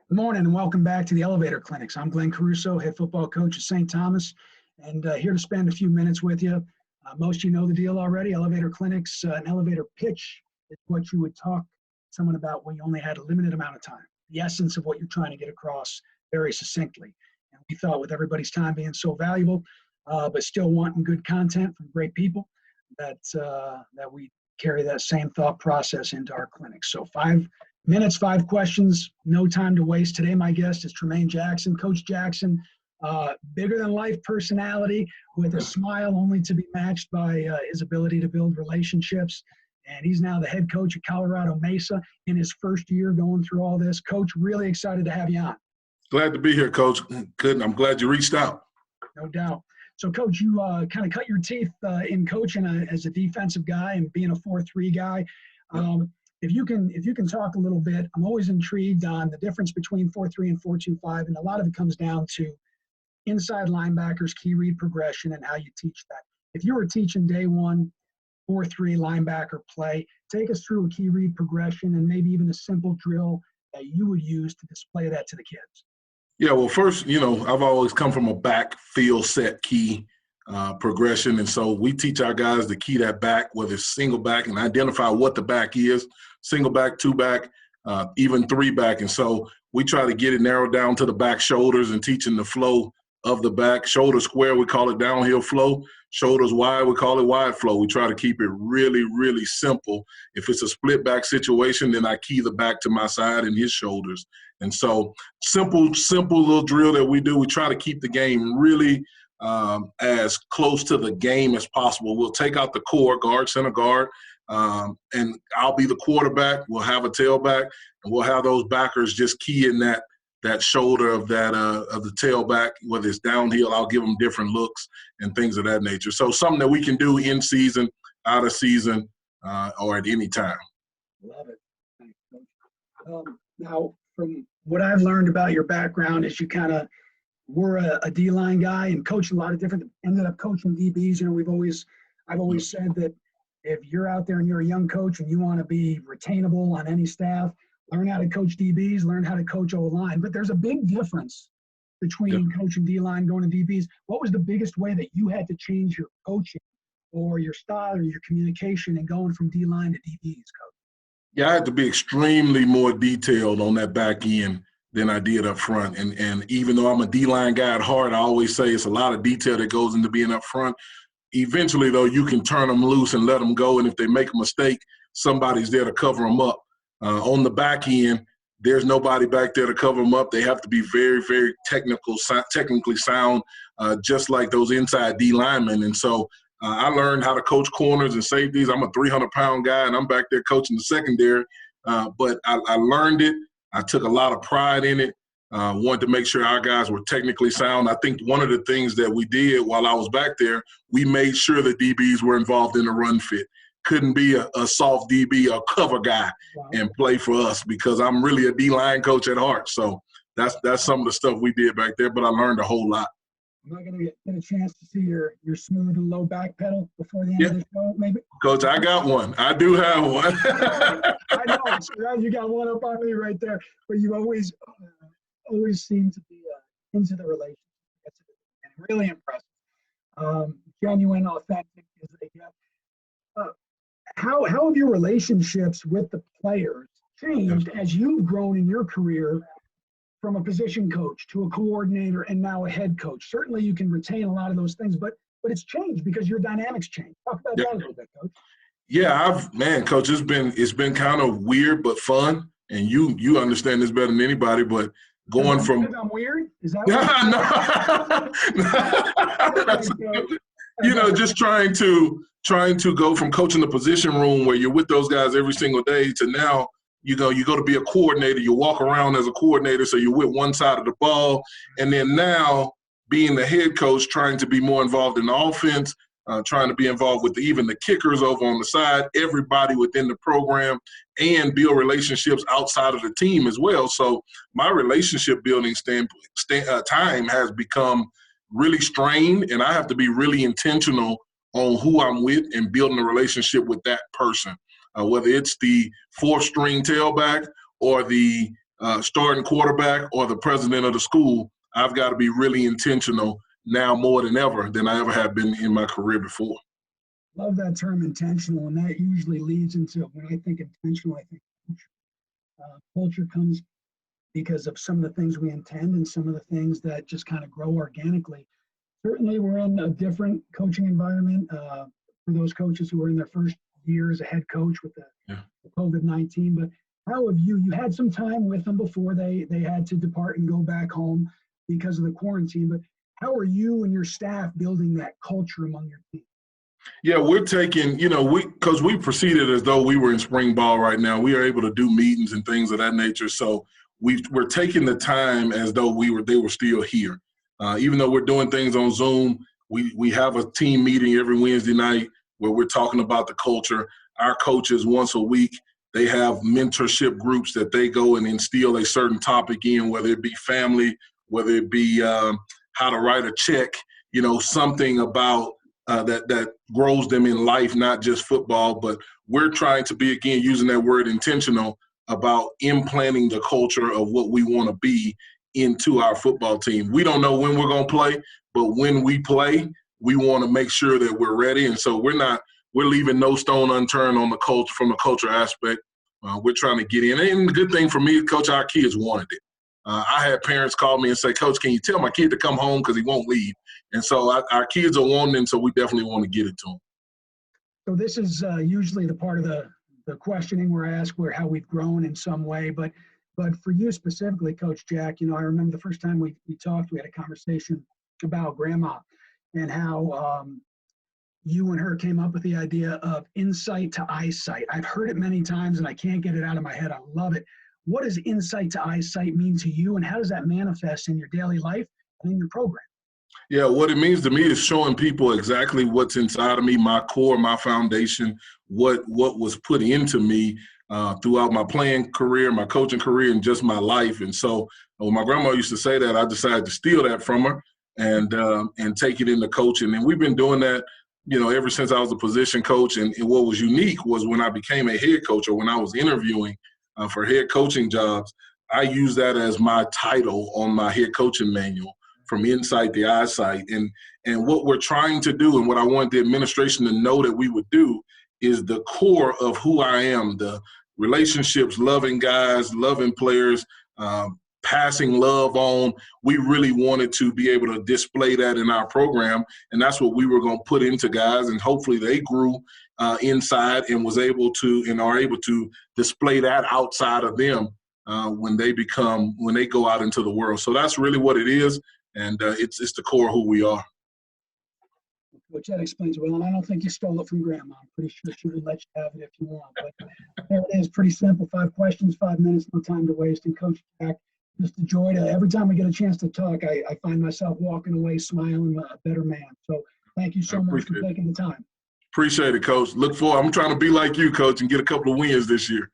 Good morning and welcome back to the Elevator Clinics. I'm Glenn Caruso, head football coach at St. Thomas, and here to spend a few minutes with you. Most of you know the deal already. Elevator Clinics, an elevator pitch is what you would talk to someone about when you only had a limited amount of time. The essence of what you're trying to get across very succinctly. And we thought with everybody's time being so valuable, but still wanting good content from great people, that we carry that same thought process into our clinics. So 5 minutes, 5 questions, no time to waste. Today, my guest is Tremaine Jackson. Coach Jackson, bigger than life personality with a smile only to be matched by his ability to build relationships. And he's now the head coach at Colorado Mesa in his first year going through all this. Coach, really excited to have you on. Glad to be here, Coach. Good. I'm glad you reached out. No doubt. So, Coach, you kind of cut your teeth in coaching as a defensive guy and being a 4-3 guy. If you can talk a little bit, I'm always intrigued on the difference between 4-3 and 4-2-5, and a lot of it comes down to inside linebackers, key read progression, and how you teach that. If you were teaching day one 4-3 linebacker play, take us through a key read progression and maybe even a simple drill that you would use to display that to the kids. Yeah, well, first, I've always come from a backfield set key progression. And so we teach our guys to key that back, whether it's single back, and identify what the back is, single back, 2 back, even 3 back. And so we try to get it narrowed down to the back shoulders and teaching the flow of the back. Shoulder square, we call it downhill flow. Shoulders wide, we call it wide flow. We try to keep it really, really simple. If it's a split back situation, then I key the back to my side and his shoulders. And so simple little drill that we do. We try to keep the game really as close to the game as possible. We'll take out the core, guard, center guard, and I'll be the quarterback. We'll have a tailback, and we'll have those backers just key in that shoulder of the tailback, whether it's downhill. I'll give them different looks and things of that nature. So something that we can do in season, out of season, or at any time. Love it. Thanks, Coach. Now, from what I've learned about your background is you kind of were a D-line guy and coached a lot of different, ended up coaching DBs. I've always said that if you're out there and you're a young coach and you want to be retainable on any staff, learn how to coach DBs, learn how to coach O-line. But there's a big difference between coaching D-line, going to DBs. What was the biggest way that you had to change your coaching or your style or your communication and going from D-line to DBs, Coach? Yeah, I had to be extremely more detailed on that back end than I did up front. And even though I'm a D-line guy at heart, I always say it's a lot of detail that goes into being up front. Eventually, though, you can turn them loose and let them go. And if they make a mistake, somebody's there to cover them up. On the back end, there's nobody back there to cover them up. They have to be very, very technically sound, just like those inside D linemen. And so I learned how to coach corners and safeties. I'm a 300-pound guy, and I'm back there coaching the secondary. But I learned it. I took a lot of pride in it. Wanted to make sure our guys were technically sound. I think one of the things that we did while I was back there, we made sure the DBs were involved in the run fit. Couldn't be a soft DB or cover guy and play for us because I'm really a D-line coach at heart. So that's some of the stuff we did back there, but I learned a whole lot. Am I going to get a chance to see your smooth and low back pedal before the end of the show, maybe? Coach, I got one. I do have one. I know. So you got one up on me right there. But you always seem to be into the relationship. And really impressive. Genuine, authentic as they get. How have your relationships with the players changed as you've grown in your career from a position coach to a coordinator and now a head coach? Certainly you can retain a lot of those things, but it's changed because your dynamics change. Talk about that a little bit, Coach. Yeah, Coach, it's been kind of weird but fun, and you understand this better than anybody, but going from I'm weird? Is that no. Just trying to go from coaching the position room where you're with those guys every single day to now you go to be a coordinator. You walk around as a coordinator, so you're with one side of the ball. And then now being the head coach, trying to be more involved in the offense, trying to be involved with even the kickers over on the side, everybody within the program, and build relationships outside of the team as well. So my relationship building time has become really strained, and I have to be really intentional on who I'm with and building a relationship with that person, whether it's the 4th string tailback or the starting quarterback or the president of the school, I've got to be really intentional now more than ever than I ever have been in my career before. Love that term intentional, and that usually leads into, when I think intentional, I think culture. Culture comes because of some of the things we intend and some of the things that just kind of grow organically. Certainly, we're in a different coaching environment for those coaches who are in their first year as a head coach with the COVID-19. But how have you had some time with them before they had to depart and go back home because of the quarantine, but how are you and your staff building that culture among your team? Yeah, we're taking, because we proceeded as though we were in spring ball right now. We are able to do meetings and things of that nature. So we're taking the time as though they were still here. Even though we're doing things on Zoom, we have a team meeting every Wednesday night where we're talking about the culture. Our coaches once a week, they have mentorship groups that they go and instill a certain topic in, whether it be family, whether it be how to write a check, something about that grows them in life, not just football. But we're trying to be, again, using that word intentional about implanting the culture of what we want to be into our football team. We don't know when we're going to play, but when we play, we want to make sure that we're ready. And so we're leaving no stone unturned on the culture, from the culture aspect. We're trying to get in. And the good thing for me, Coach, our kids wanted it. I had parents call me and say, Coach, can you tell my kid to come home because he won't leave? And so our kids are wanting it, so we definitely want to get it to them. So this is usually the part of the questioning where I ask how we've grown in some way. But for you specifically, Coach Jack, I remember the first time we talked, we had a conversation about Grandma and how you and her came up with the idea of insight to eyesight. I've heard it many times and I can't get it out of my head. I love it. What does insight to eyesight mean to you, and how does that manifest in your daily life and in your program? Yeah, what it means to me is showing people exactly what's inside of me, my core, my foundation, what was put into me throughout my playing career, my coaching career, and just my life. And so when my grandma used to say that, I decided to steal that from her and take it into coaching. And we've been doing that, ever since I was a position coach. And what was unique was when I became a head coach, or when I was interviewing for head coaching jobs, I used that as my title on my head coaching manual, from insight to eyesight. And what we're trying to do, and what I want the administration to know that we would do, is the core of who I am, the relationships, loving guys, loving players, passing love on. We really wanted to be able to display that in our program, and that's what we were going to put into guys, and hopefully they grew inside and are able to display that outside of them when they go out into the world. So that's really what it is. And it's the core of who we are. Which that explains well, and I don't think you stole it from Grandma. I'm pretty sure she would let you have it if you want. But there it is, pretty simple. 5 questions, 5 minutes, no time to waste. And Coach Jack, just a joy to every time we get a chance to talk, I find myself walking away smiling, a better man. So thank you so much for taking the time. Appreciate it, Coach. Look forward. I'm trying to be like you, Coach, and get a couple of wins this year.